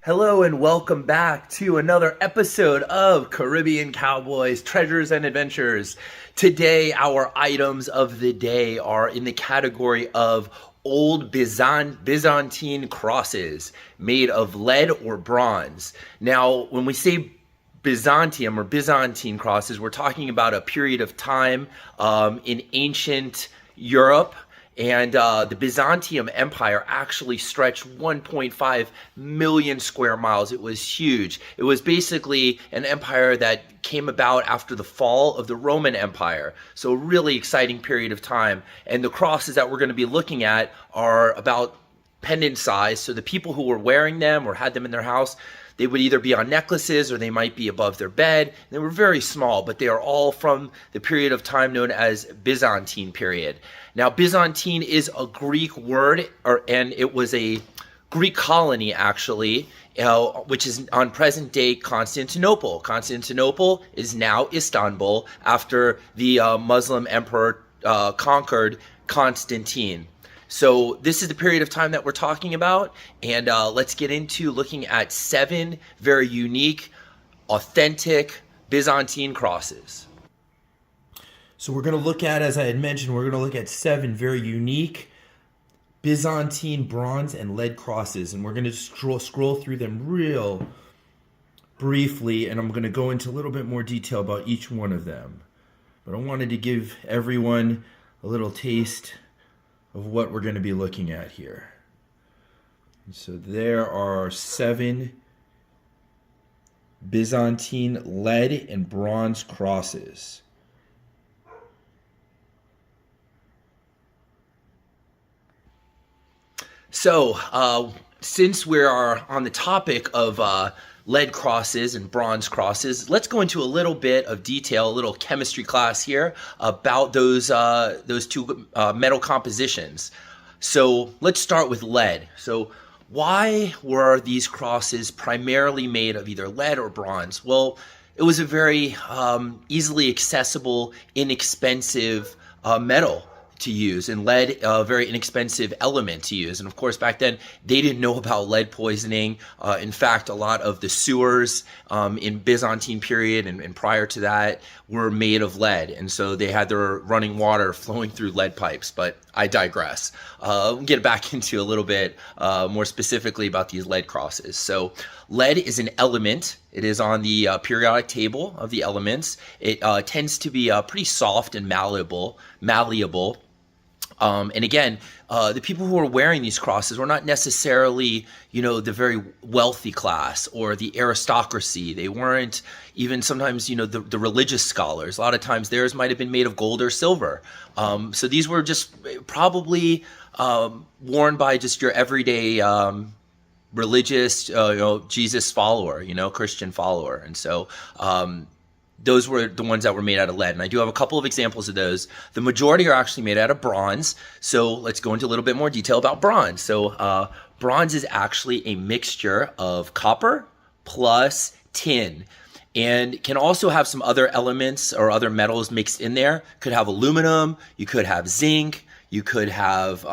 Hello and welcome back to another episode of Caribbean Cowboys Treasures and Adventures. Today, our items of the day are in the category of old Byzantine crosses made of lead or bronze. Now, when we say Byzantium or Byzantine crosses, we're talking about a period of time in ancient Europe. And the Byzantine Empire actually stretched 1.5 million square miles. It was huge. It was basically an empire that came about after the fall of the Roman Empire. So a really exciting period of time. And the crosses that we're going to be looking at are about pendant size. So the people who were wearing them or had them in their house, they would either be on necklaces or they might be above their bed. They were very small, but they are all from the period of time known as Byzantine period. Now, Byzantine is a Greek word, and it was a Greek colony, actually, which is on present-day Constantinople. Constantinople is now Istanbul after the Muslim emperor conquered Constantine. So this is the period of time that we're talking about, and let's get into looking at 7 very unique, authentic Byzantine crosses. So we're going to look at, as I had mentioned, we're going to look at 7 very unique Byzantine bronze and lead crosses, and we're going to scroll through them real briefly, and I'm going to go into a little bit more detail about each one of them. But I wanted to give everyone a little taste of what we're going to be looking at here. And so there are 7 Byzantine lead and bronze crosses. So, since we are on the topic of lead crosses and bronze crosses, let's go into a little bit of detail, a little chemistry class here about those two metal compositions. So let's start with lead. So why were these crosses primarily made of either lead or bronze? Well, it was a very easily accessible, inexpensive metal to use, and lead a very inexpensive element to use. And of course, back then they didn't know about lead poisoning. In fact, a lot of the sewers in Byzantine period and prior to that were made of lead, and so they had their running water flowing through lead pipes. But I digress. We'll get back into a little bit more specifically about these lead crosses. So lead is an element. It is on the periodic table of the elements. It tends to be pretty soft and malleable. And again, the people who were wearing these crosses were not necessarily, the very wealthy class or the aristocracy. They weren't even sometimes, the religious scholars. A lot of times theirs might have been made of gold or silver. So these were just probably worn by just your everyday religious, Jesus follower, Christian follower. And so those were the ones that were made out of lead. And I do have a couple of examples of those. The majority are actually made out of bronze. So let's go into a little bit more detail about bronze. So bronze is actually a mixture of copper plus tin, and can also have some other elements or other metals mixed in there. Could have aluminum, you could have zinc, you could have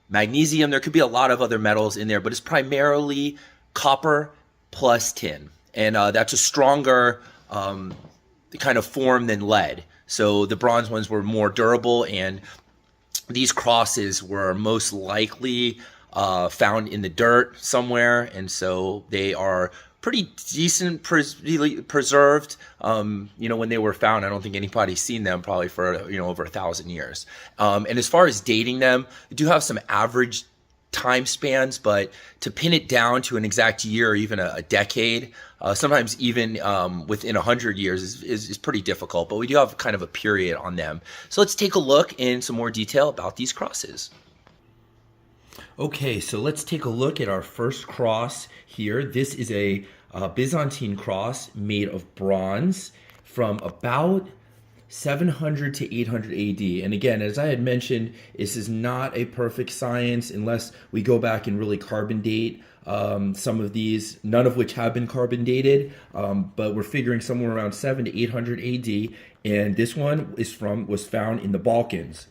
magnesium. There could be a lot of other metals in there, but it's primarily copper plus tin. And that's a stronger kind of form than lead. So the bronze ones were more durable, and these crosses were most likely found in the dirt somewhere, and so they are pretty decent preserved. When they were found, I don't think anybody's seen them probably for over 1,000 years. And as far as dating them, they do have some average time spans, but to pin it down to an exact year or even a decade, sometimes even within 100 years is pretty difficult, but we do have kind of a period on them. So let's take a look in some more detail about these crosses. Okay, so let's take a look at our first cross here. This is a Byzantine cross made of bronze from about 700 to 800 AD. And again, as I had mentioned, this is not a perfect science unless we go back and really carbon date some of these, none of which have been carbon dated, but we're figuring somewhere around 700 to 800 AD. And this one was found in the Balkans.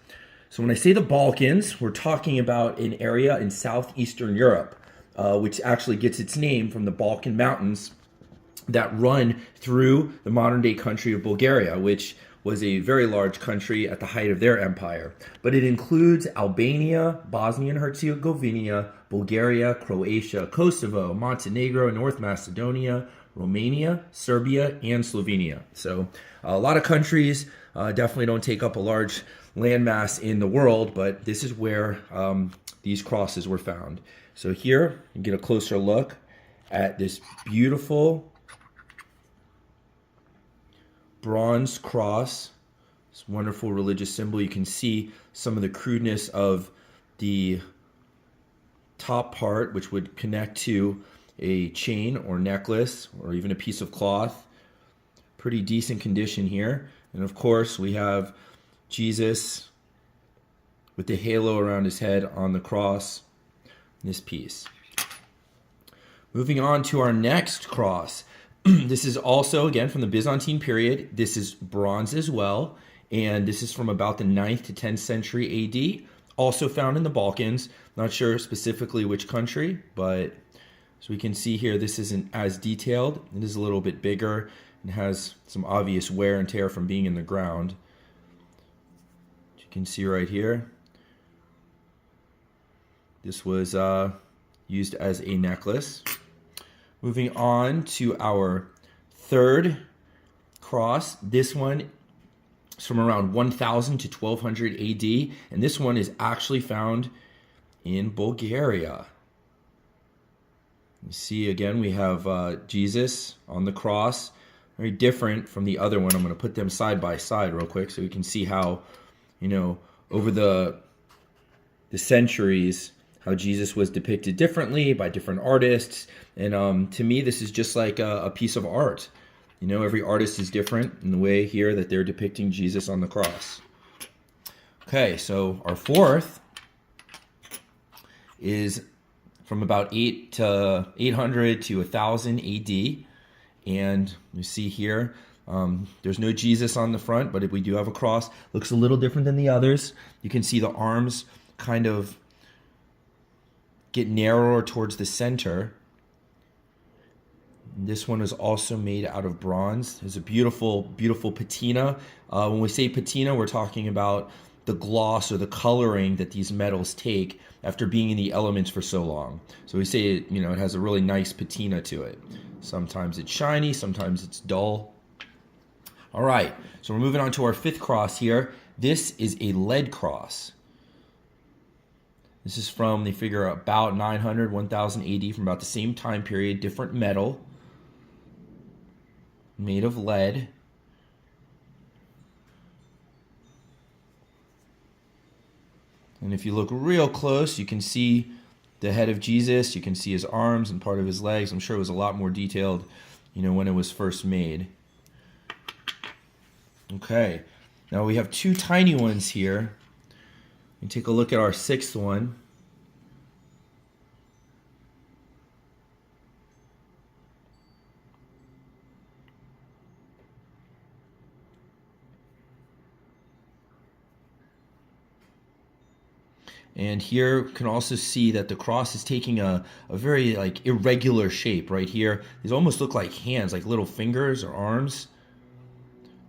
So when I say the Balkans, we're talking about an area in southeastern Europe. which actually gets its name from the Balkan Mountains that run through the modern day country of Bulgaria, which was a very large country at the height of their empire. But it includes Albania, Bosnia and Herzegovina, Bulgaria, Croatia, Kosovo, Montenegro, North Macedonia, Romania, Serbia, and Slovenia. So a lot of countries definitely don't take up a large landmass in the world, but this is where these crosses were found. So here you get a closer look at this beautiful bronze cross, this wonderful religious symbol. You can see some of the crudeness of the top part, which would connect to a chain or necklace or even a piece of cloth. Pretty decent condition here. And of course we have Jesus with the halo around his head on the cross, this piece. Moving on to our next cross. This is also, again, from the Byzantine period. This is bronze as well, and this is from about the 9th to 10th century AD. Also found in the Balkans. Not sure specifically which country, but as we can see here, this isn't as detailed. It is a little bit bigger and has some obvious wear and tear from being in the ground. You can see right here, this was used as a necklace. Moving on to our third cross. This one is from around 1000 to 1200 AD, and this one is actually found in Bulgaria. You see again, we have Jesus on the cross, very different from the other one. I'm going to put them side by side real quick so we can see how, over the centuries, how Jesus was depicted differently by different artists. And to me, this is just like a piece of art. Every artist is different in the way here that they're depicting Jesus on the cross. Okay, so our fourth is from about 800 to 1000 AD. And you see here, there's no Jesus on the front, but if we do have a cross, looks a little different than the others. You can see the arms kind of get narrower towards the center. This one is also made out of bronze. There's a beautiful, beautiful patina. When we say patina, we're talking about the gloss or the coloring that these metals take after being in the elements for so long. So we say it, it has a really nice patina to it. Sometimes it's shiny, sometimes it's dull. All right, so we're moving on to our fifth cross here. This is a lead cross. This is from, they figure, about 900, 1000 AD, from about the same time period, different metal, made of lead. And if you look real close, you can see the head of Jesus, you can see his arms and part of his legs. I'm sure it was a lot more detailed, when it was first made. Okay, now we have two tiny ones here. And take a look at our sixth one. And here you can also see that the cross is taking a very irregular shape right here. These almost look like hands, like little fingers or arms.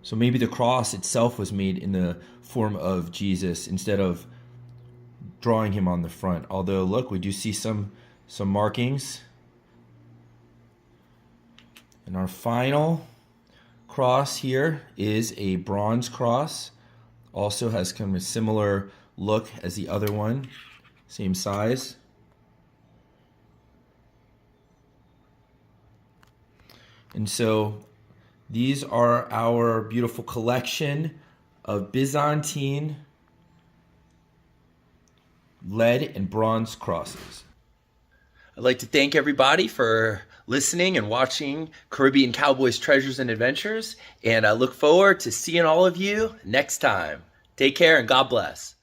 So maybe the cross itself was made in the form of Jesus instead of drawing him on the front. Although, look, we do see some markings. And our final cross here is a bronze cross. Also has kind of a similar look as the other one. Same size. And so these are our beautiful collection of Byzantine lead and bronze crosses. I'd like to thank everybody for listening and watching Caribbean Cowboys Treasures and Adventures, and I look forward to seeing all of you next time. Take care and God bless.